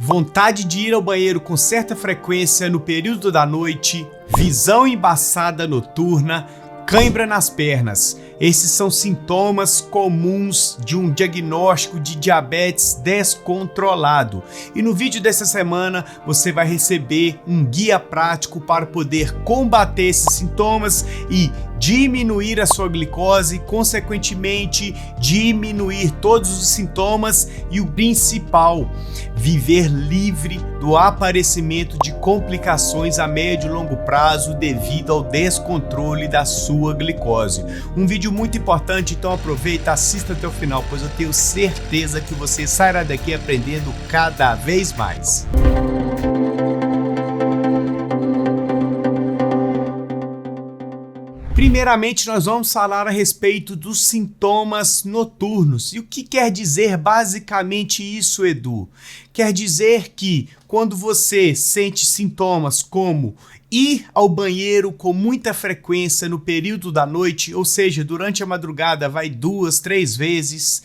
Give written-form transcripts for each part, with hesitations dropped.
vontade de ir ao banheiro com certa frequência no período da noite, visão embaçada noturna, cãibra nas pernas. Esses são sintomas comuns de um diagnóstico de diabetes descontrolado. E no vídeo dessa semana você vai receber um guia prático para poder combater esses sintomas e diminuir a sua glicose, consequentemente diminuir todos os sintomas e o principal, viver livre do aparecimento de complicações a médio e longo prazo devido ao descontrole da sua glicose. Um vídeo muito importante, então aproveita, assista até o final, pois eu tenho certeza que você sairá daqui aprendendo cada vez mais. Primeiramente, nós vamos falar a respeito dos sintomas noturnos. E o que quer dizer basicamente isso, Edu? Quer dizer que quando você sente sintomas como ir ao banheiro com muita frequência no período da noite, ou seja, durante a madrugada vai 2, 3 vezes,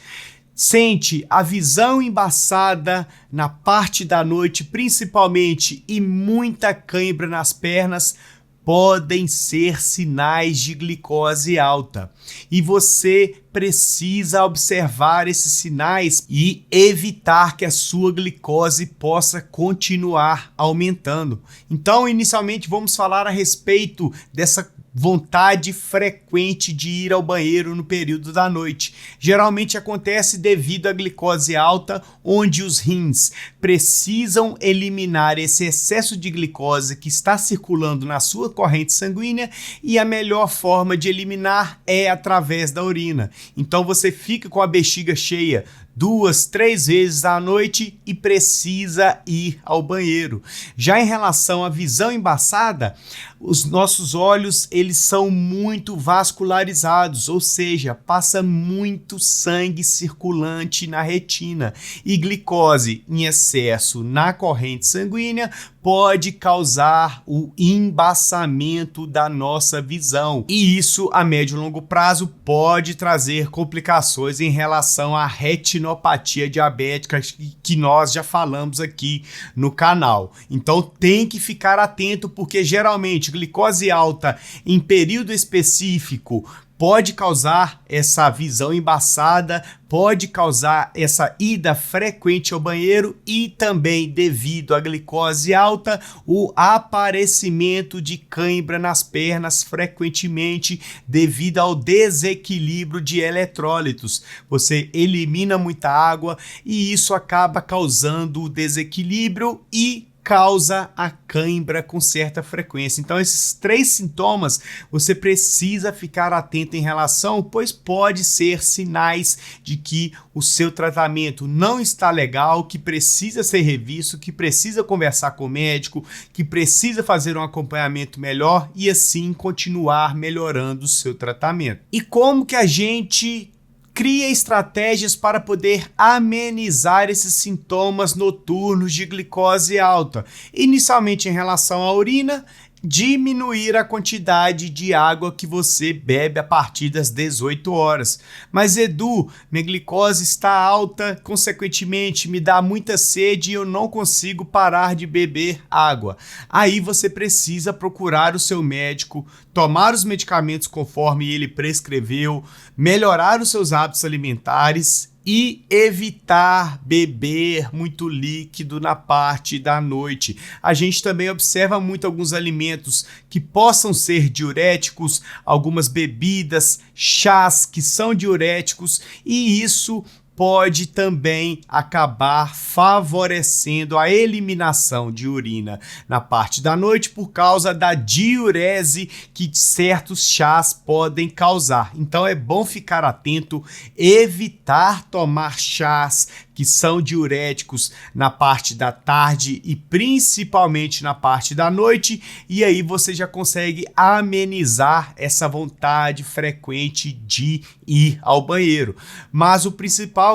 sente a visão embaçada na parte da noite principalmente e muita cãibra nas pernas, podem ser sinais de glicose alta e você precisa observar esses sinais e evitar que a sua glicose possa continuar aumentando. Então, inicialmente, vamos falar a respeito dessa vontade frequente de ir ao banheiro no período da noite. Geralmente acontece devido à glicose alta, onde os rins precisam eliminar esse excesso de glicose que está circulando na sua corrente sanguínea e a melhor forma de eliminar é através da urina. Então você fica com a bexiga cheia 2, 3 vezes à noite e precisa ir ao banheiro. Já em relação à visão embaçada, os nossos olhos eles são muito vascularizados, ou seja, passa muito sangue circulante na retina e glicose em excesso na corrente sanguínea pode causar o embaçamento da nossa visão. E isso a médio e longo prazo pode trazer complicações em relação à retinopatia diabética que nós já falamos aqui no canal. Então tem que ficar atento porque geralmente glicose alta em período específico pode causar essa visão embaçada, pode causar essa ida frequente ao banheiro e também, devido à glicose alta, o aparecimento de cãibra nas pernas frequentemente devido ao desequilíbrio de eletrólitos. Você elimina muita água e isso acaba causando o desequilíbrio e causa a cãibra com certa frequência. Então esses 3 sintomas você precisa ficar atento em relação, pois pode ser sinais de que o seu tratamento não está legal, que precisa ser revisto, que precisa conversar com o médico, que precisa fazer um acompanhamento melhor e assim continuar melhorando o seu tratamento. E como que a gente cria estratégias para poder amenizar esses sintomas noturnos de glicose alta? Inicialmente em relação à urina, diminuir a quantidade de água que você bebe a partir das 18 horas. Mas Edu, minha glicose está alta, consequentemente me dá muita sede e eu não consigo parar de beber água. Aí você precisa procurar o seu médico, tomar os medicamentos conforme ele prescreveu, melhorar os seus hábitos alimentares e evitar beber muito líquido na parte da noite. A gente também observa muito alguns alimentos que possam ser diuréticos, algumas bebidas, chás que são diuréticos e isso pode também acabar favorecendo a eliminação de urina na parte da noite por causa da diurese que certos chás podem causar. Então é bom ficar atento, evitar tomar chás que são diuréticos na parte da tarde e principalmente na parte da noite, e aí você já consegue amenizar essa vontade frequente de ir ao banheiro. Mas o principal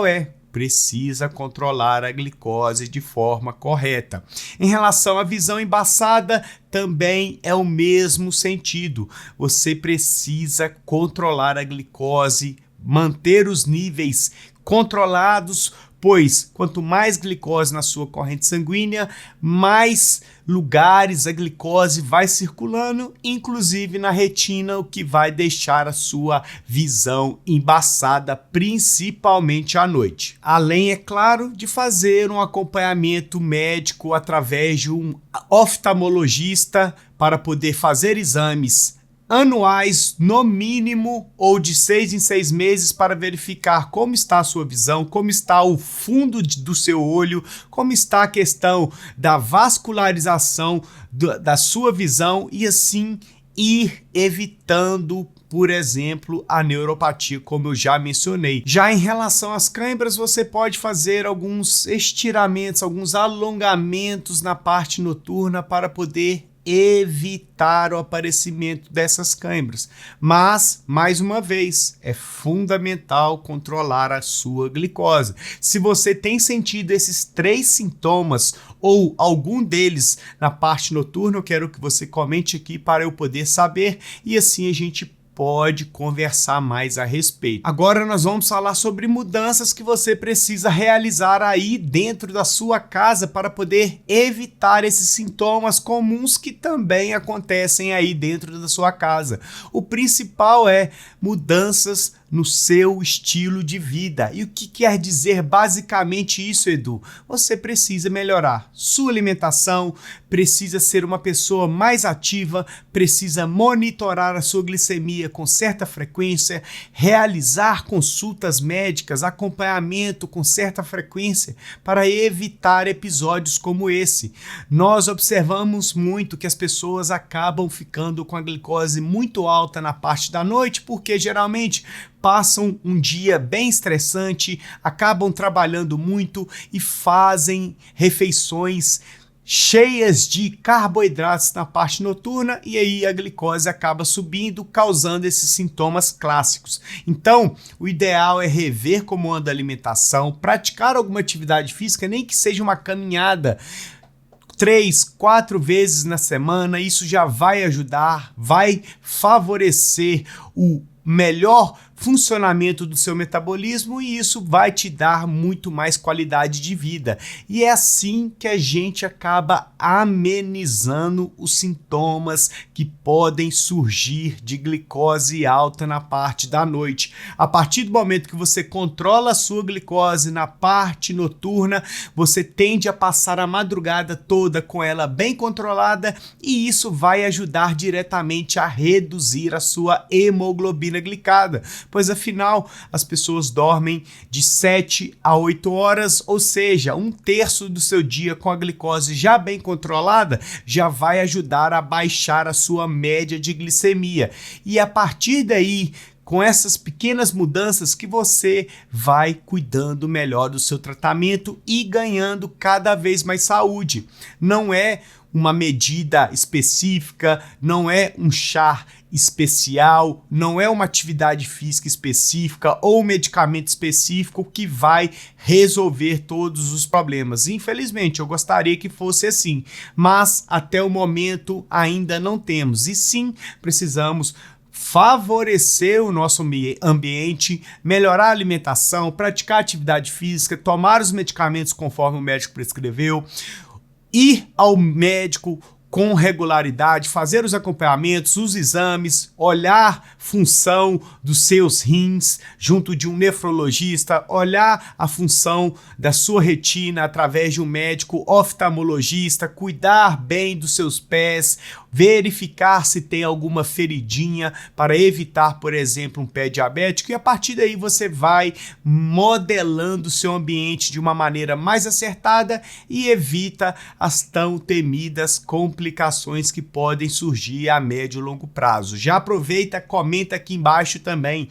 precisa controlar a glicose de forma correta. Em relação à visão embaçada, também é o mesmo sentido. Você precisa controlar a glicose, manter os níveis controlados, pois quanto mais glicose na sua corrente sanguínea, mais lugares a glicose vai circulando, inclusive na retina, o que vai deixar a sua visão embaçada, principalmente à noite. Além, é claro, de fazer um acompanhamento médico através de um oftalmologista para poder fazer exames anuais, no mínimo, ou de 6 em 6 meses, para verificar como está a sua visão, como está o fundo do seu olho, como está a questão da vascularização da sua visão e assim ir evitando, por exemplo, a neuropatia, como eu já mencionei. Já em relação às câimbras, você pode fazer alguns estiramentos, alguns alongamentos na parte noturna para poder evitar o aparecimento dessas câimbras. Mas, mais uma vez, é fundamental controlar a sua glicose. Se você tem sentido esses 3 sintomas ou algum deles na parte noturna, eu quero que você comente aqui para eu poder saber e assim a gente pode conversar mais a respeito. Agora nós vamos falar sobre mudanças que você precisa realizar aí dentro da sua casa para poder evitar esses sintomas comuns que também acontecem aí dentro da sua casa. O principal é mudanças no seu estilo de vida. E o que quer dizer basicamente isso, Edu? Você precisa melhorar sua alimentação, precisa ser uma pessoa mais ativa, precisa monitorar a sua glicemia com certa frequência, realizar consultas médicas, acompanhamento com certa frequência para evitar episódios como esse. Nós observamos muito que as pessoas acabam ficando com a glicose muito alta na parte da noite, porque geralmente passam um dia bem estressante, acabam trabalhando muito e fazem refeições cheias de carboidratos na parte noturna e aí a glicose acaba subindo, causando esses sintomas clássicos. Então, o ideal é rever como anda a alimentação, praticar alguma atividade física, nem que seja uma caminhada 3, 4 vezes na semana. Isso já vai ajudar, vai favorecer o melhor funcionamento do seu metabolismo e isso vai te dar muito mais qualidade de vida. E é assim que a gente acaba amenizando os sintomas que podem surgir de glicose alta na parte da noite. A partir do momento que você controla a sua glicose na parte noturna, você tende a passar a madrugada toda com ela bem controlada e isso vai ajudar diretamente a reduzir a sua hemoglobina glicada, pois afinal as pessoas dormem de 7 a 8 horas, ou seja, 1/3 do seu dia com a glicose já bem controlada já vai ajudar a baixar a sua média de glicemia. E a partir daí, com essas pequenas mudanças que você vai cuidando melhor do seu tratamento e ganhando cada vez mais saúde. Não é uma medida específica, não é um chá especial, não é uma atividade física específica ou um medicamento específico que vai resolver todos os problemas. Infelizmente, eu gostaria que fosse assim, mas até o momento ainda não temos. E sim, precisamos favorecer o nosso ambiente, melhorar a alimentação, praticar atividade física, tomar os medicamentos conforme o médico prescreveu, ir ao médico com regularidade, fazer os acompanhamentos, os exames, olhar função dos seus rins junto de um nefrologista, olhar a função da sua retina através de um médico oftalmologista, cuidar bem dos seus pés, verificar se tem alguma feridinha para evitar, por exemplo, um pé diabético, e a partir daí você vai modelando o seu ambiente de uma maneira mais acertada e evita as tão temidas complicações que podem surgir a médio e longo prazo. Já aproveita, comenta aqui embaixo também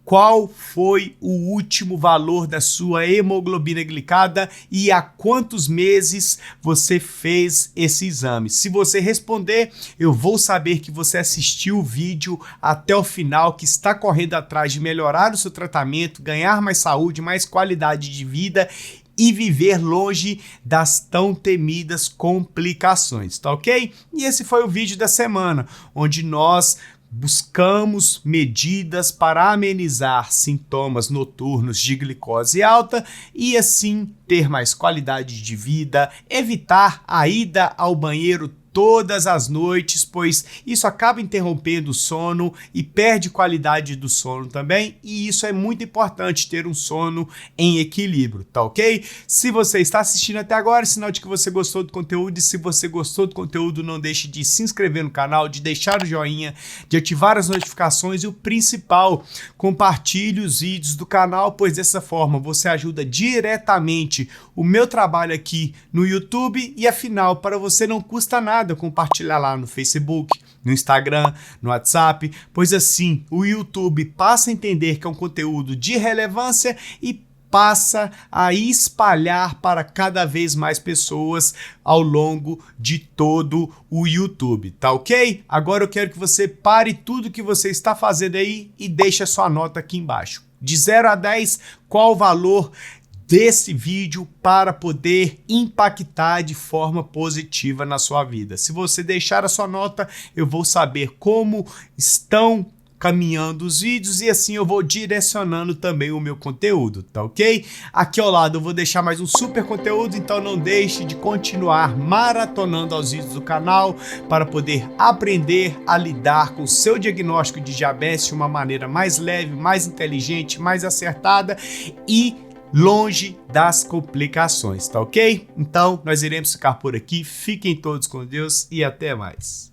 qual foi o último valor da sua hemoglobina glicada e há quantos meses você fez esse exame. Se você responder, eu vou saber que você assistiu o vídeo até o final, que está correndo atrás de melhorar o seu tratamento, ganhar mais saúde, mais qualidade de vida e viver longe das tão temidas complicações, tá ok? E esse foi o vídeo da semana, onde nós buscamos medidas para amenizar sintomas noturnos de glicose alta e assim ter mais qualidade de vida, evitar a ida ao banheiro todas as noites, pois isso acaba interrompendo o sono e perde qualidade do sono também, e isso é muito importante, ter um sono em equilíbrio, tá ok? Se você está assistindo até agora, é sinal de que você gostou do conteúdo, e se você gostou do conteúdo, não deixe de se inscrever no canal, de deixar o joinha, de ativar as notificações e o principal, compartilhe os vídeos do canal, pois dessa forma você ajuda diretamente o meu trabalho aqui no YouTube, e afinal, para você não custa nada compartilhar lá no Facebook, no Instagram, no WhatsApp, pois assim o YouTube passa a entender que é um conteúdo de relevância e passa a espalhar para cada vez mais pessoas ao longo de todo o YouTube, tá ok? Agora eu quero que você pare tudo que você está fazendo aí e deixe a sua nota aqui embaixo. De 0 a 10, qual o valor desse vídeo para poder impactar de forma positiva na sua vida? Se você deixar a sua nota, eu vou saber como estão caminhando os vídeos e assim eu vou direcionando também o meu conteúdo, tá ok? Aqui ao lado eu vou deixar mais um super conteúdo, então não deixe de continuar maratonando aos vídeos do canal para poder aprender a lidar com o seu diagnóstico de diabetes de uma maneira mais leve, mais inteligente, mais acertada e longe das complicações, tá ok? Então, nós iremos ficar por aqui. Fiquem todos com Deus e até mais.